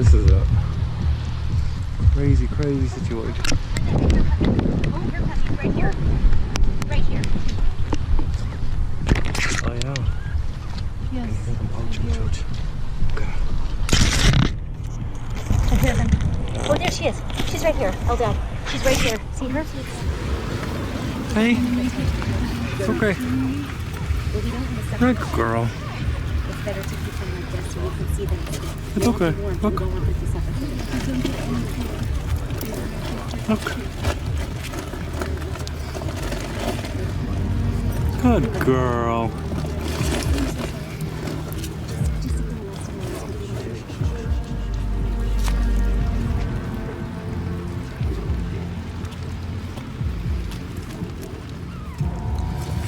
This is a crazy, crazy situation. Oh, here, puppy, right here. Right here. Oh yeah. Yes. Okay. I hear them. Oh, there she is. She's right here. Eldad. She's right here. See her? Hey. It's okay. Good girl. It's better to keep them like this so you can see them. It's okay. Look. Look. Good girl.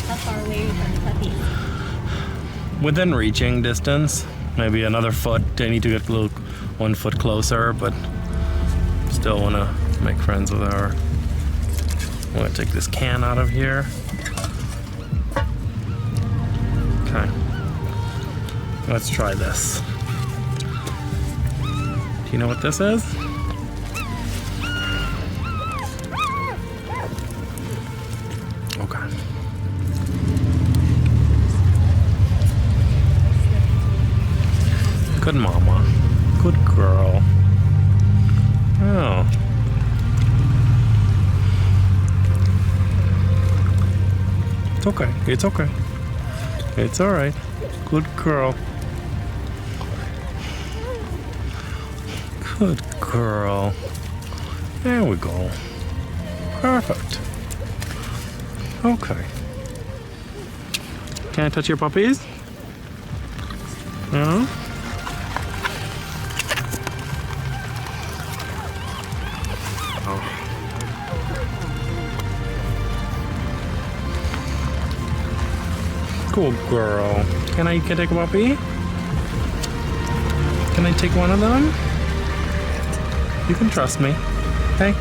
How far away are you from the puppies? Within reaching distance, maybe another foot. I need to get a little 1 foot closer, but still want to make friends with her. I'm going to take this can out of here. Okay. Let's try this. Do you know what this is? Okay. Good mama. Good girl. Oh. It's okay. It's okay. It's alright. Good girl. Good girl. There we go. Perfect. Okay. Can I touch your puppies? No? Cool girl. Can I take a puppy? Can I take one of them? You can trust me. Hey.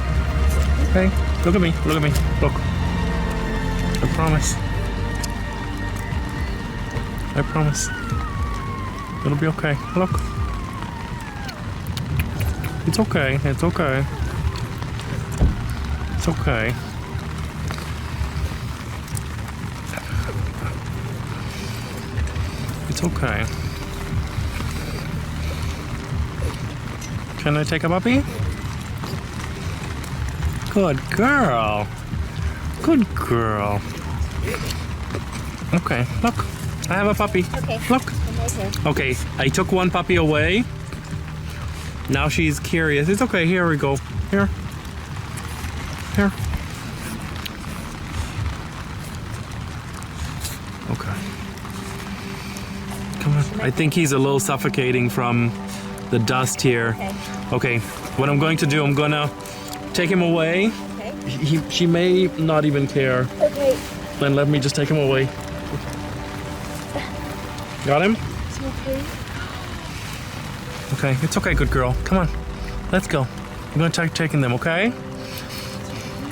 Hey. Look at me. Look at me. Look. I promise. I promise. It'll be okay. Look. It's okay. It's okay. It's okay. It's okay. Can I take a puppy? Good girl. Good girl. Okay, look. I have a puppy. Okay. Look. Okay, I took one puppy away. Now she's curious. It's okay. Here we go. Here. Here. Okay. Come on. I think he's a little suffocating from the dust here. Okay. What I'm going to do, I'm gonna take him away. Okay. She may not even care. Okay. Then let me just take him away. Got him? Okay, it's okay, good girl. Come on, let's go. I'm gonna start taking them, okay?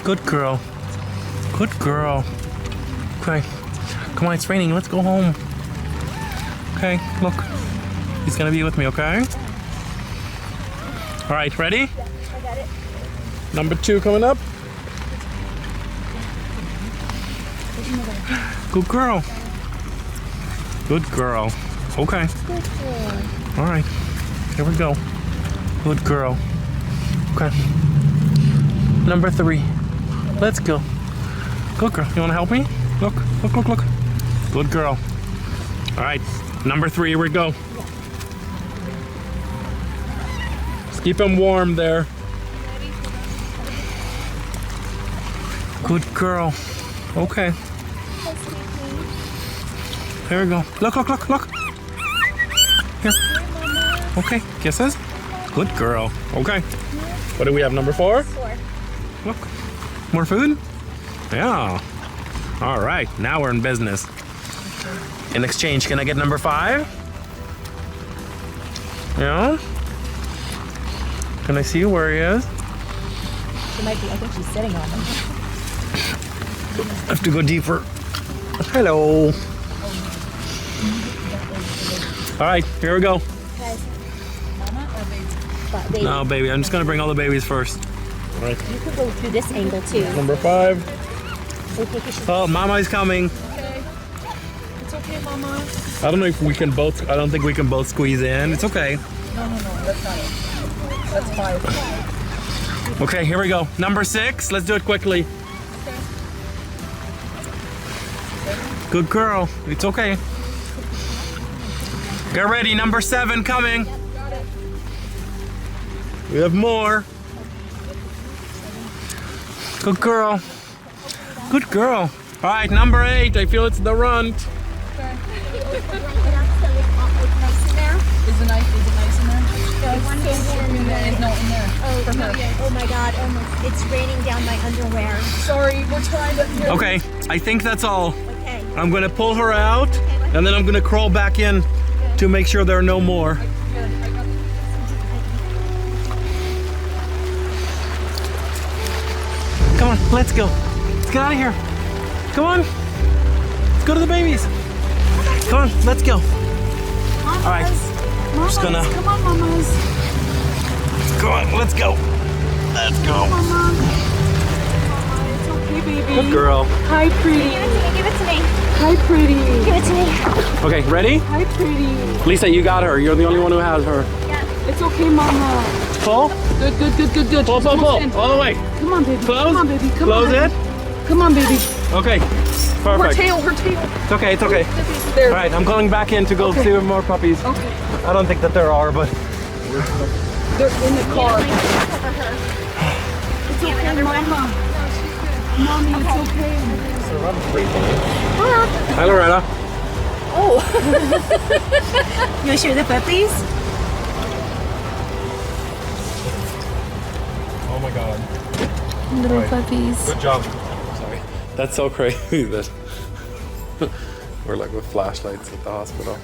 Good girl. Good girl. Okay, come on, it's raining. Let's go home. Okay, look. He's gonna be with me, okay? All right, ready? Yeah, I got it. Number 2 coming up. Good girl. Good girl. Okay. Good girl. All right. Here we go. Good girl. Okay. Number 3. Let's go. Good girl. You want to help me? Look. Look, look, look. Good girl. All right. Number 3. Here we go. Just keep him warm there. Good girl. Okay. Here we go. Look, look, look, look. Here. Okay. Kisses. Good girl. Okay. What do we have? Number 4? 4. Look. More food? Yeah. All right. Now we're in business. In exchange, can I get number 5? Yeah. Can I see where he is? She might be, I think she's sitting on him. I have to go deeper. Hello. All right, here we go. Guys, mama or baby? baby. No, baby. I'm just gonna bring all the babies first. All right. You could go through this angle too. Number 5. Okay, she's Oh, Mama's coming. Okay. It's okay, Mama. I don't know if we can both. I don't think we can both squeeze in. It's okay. No, that's not it. That's 5. Okay, here we go. Number 6. Let's do it quickly. Okay. Good girl. It's okay. Get ready. Number 7 coming. Got it. We have more. Good girl. Good girl. All right, number 8. I feel it's the runt. Okay. Is it nice in there? In there. No, in there. Oh my God, almost. It's raining down my underwear. Sorry, we're trying to. Okay, I think that's all. Okay. I'm gonna pull her out, and then I'm gonna crawl back in to make sure there are no more. Here, I got Come on, let's go. Let's get out of here. Come on. Let's go to the babies. Come on, let's go. All right. I'm just gonna. Come on, mamas. Come on, let's go. Let's go. Mama. It's okay, baby. Good girl. Hi, pretty. Give it to me. Hi, pretty. Give it to me. Okay, ready? Hi, pretty. Lisa, you got her. You're the only one who has her. It's okay, Mama. Pull. Good. Pull, pull, pull. All the way. Come on, baby. Close. Come on, baby. Come Close on. it. Come on, baby. Okay. Her Perfect. tail. It's okay, it's okay. There. All right, I'm going back in to go see more puppies. Okay. I don't think that there are, but They're in the car. Does he have another one? Mommy, it's okay. hi, Loretta. Oh. You want to share the puppies? Oh my God. Little puppies. Good job. Sorry. That's so crazy that we're like with flashlights at the hospital.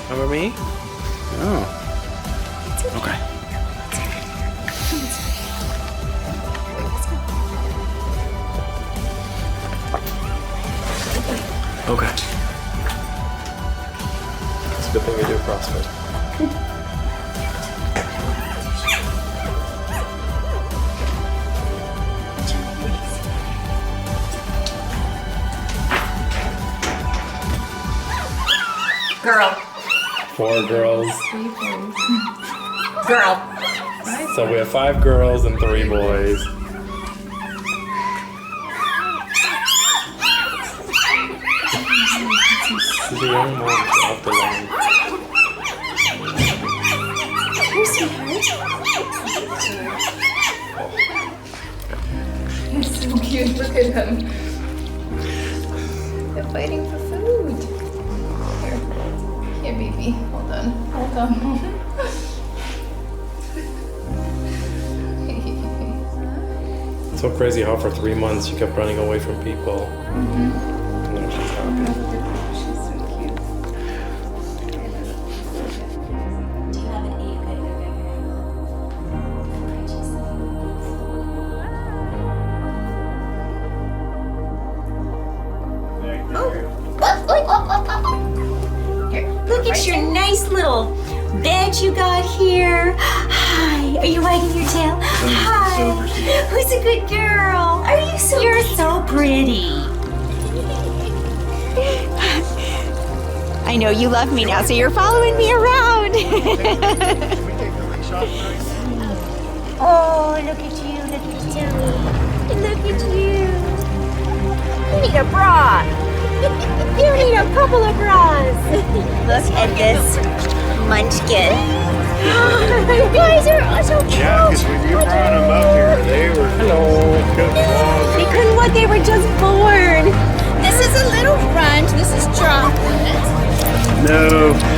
Remember me? Oh. Okay. Okay. It's a good thing we do CrossFit. Girl. 4 girls. Girl. So we have 5 girls and 3 boys. This is a young mom off the line. It's so cute. Look at them. They're fighting for food. Here, here, baby. Hold on. Hold on. It's so crazy how for 3 months she kept running away from people. And now she's happy. She's so cute. Here, look at your nice little bed you got here. Hi. Are you wagging your tail? Hi. Who's a good girl? Are you so You're so pretty. I know you love me now, so you're following me around. Oh, look at you. Look at you. Look at you. You need a bra. You need a couple of bras. Look at this munchkin. You guys are so cute. Yeah, because when you brought them up here, they were Hello. They couldn't look. They were just born. No.